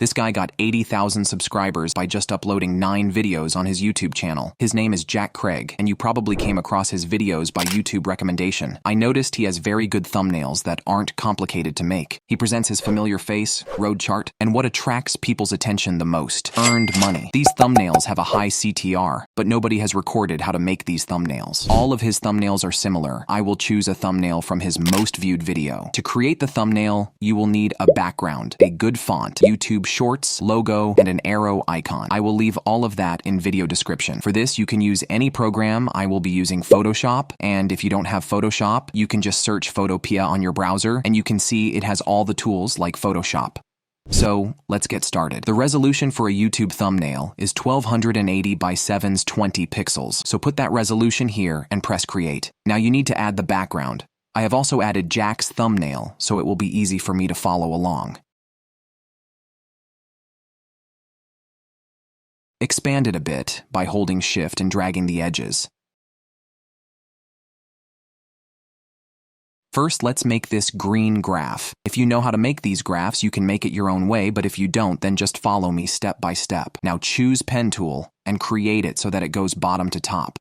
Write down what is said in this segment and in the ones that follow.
This guy got 80,000 subscribers by just uploading 9 videos on his YouTube channel. His name is Jack Craig, and you probably came across his videos by YouTube recommendation. I noticed he has very good thumbnails that aren't complicated to make. He presents his familiar face, road chart, and what attracts people's attention the most: earned money. These thumbnails have a high CTR, but nobody has recorded how to make these thumbnails. All of his thumbnails are similar. I will choose a thumbnail from his most viewed video. To create the thumbnail, you will need a background, a good font, YouTube Shorts, logo, and an arrow icon. I will leave all of that in video description. For this, you can use any program. I will be using Photoshop, and if you don't have Photoshop, you can just search Photopea on your browser, and you can see it has all the tools like Photoshop. So, let's get started. The resolution for a YouTube thumbnail is 1280 by 720 pixels, so put that resolution here and press Create. Now you need to add the background. I have also added Jack's thumbnail, so it will be easy for me to follow along. Expand it a bit by holding Shift and dragging the edges. First, let's make this green graph. If you know how to make these graphs, you can make it your own way, but if you don't, then just follow me step by step. Now choose Pen tool and create it so that it goes bottom to top.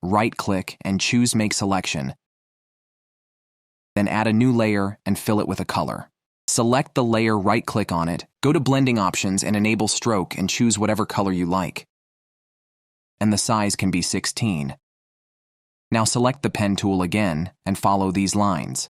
Right-click and choose Make Selection. Then add a new layer and fill it with a color. Select the layer, right-click on it, go to Blending Options and enable Stroke and choose whatever color you like. And the size can be 16. Now select the Pen tool again and follow these lines.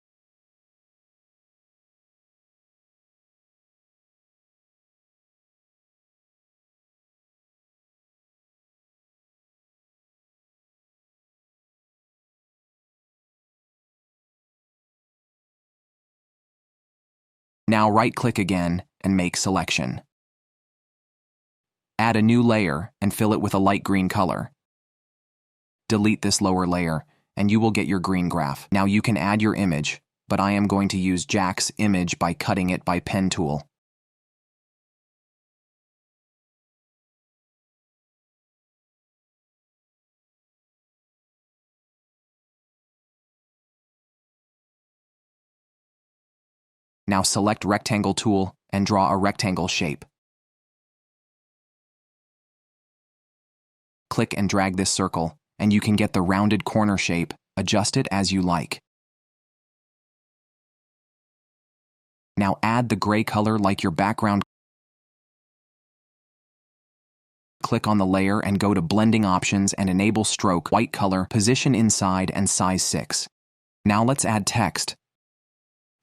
Now right-click again and make Selection. Add a new layer and fill it with a light green color. Delete this lower layer and you will get your green graph. Now you can add your image, but I am going to use Jack's image by cutting it by Pen tool. Now select Rectangle tool and draw a rectangle shape. Click and drag this circle, and you can get the rounded corner shape. Adjust it as you like. Now add the gray color like your background. Click on the layer and go to Blending Options and enable Stroke, white color, position inside, and size 6. Now let's add text.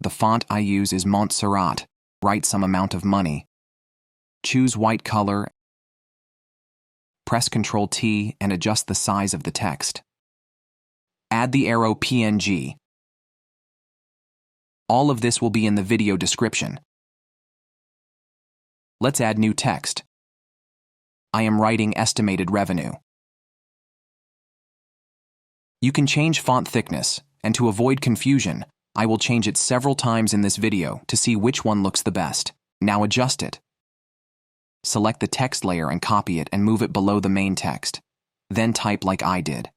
The font I use is Montserrat. Write some amount of money. Choose white color. Press Ctrl T and adjust the size of the text. Add the arrow PNG. All of this will be in the video description. Let's add new text. I am writing estimated revenue. You can change font thickness, and to avoid confusion, I will change it several times in this video to see which one looks the best. Now adjust it. Select the text layer and copy it and move it below the main text. Then type like I did.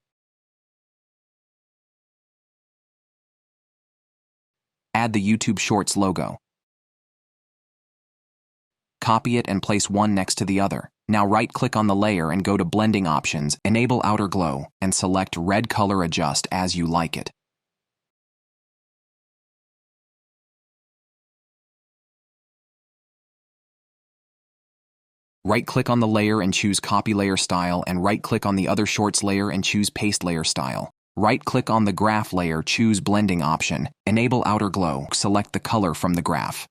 Add the YouTube Shorts logo. Copy it and place one next to the other. Now right-click on the layer and go to Blending Options, enable Outer Glow, and select Red Color. Adjust as you like it. Right-click on the layer and choose Copy Layer Style, and right-click on the other Shorts layer and choose Paste Layer Style. Right-click on the graph layer, choose Blending Option, enable Outer Glow, select the color from the graph.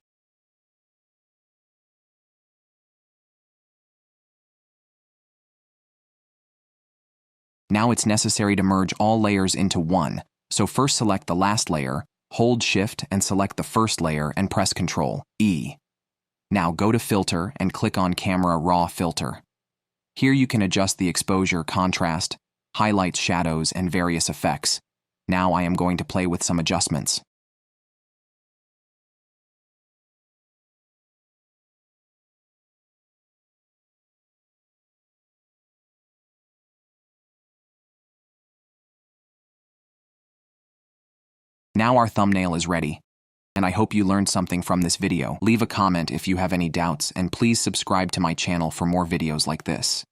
Now it's necessary to merge all layers into one, so first select the last layer, hold Shift and select the first layer and press Ctrl E. Now go to Filter and click on Camera Raw Filter. Here you can adjust the exposure, contrast, highlights, shadows, and various effects. Now I am going to play with some adjustments. Now our thumbnail is ready, and I hope you learned something from this video. Leave a comment if you have any doubts, and please subscribe to my channel for more videos like this.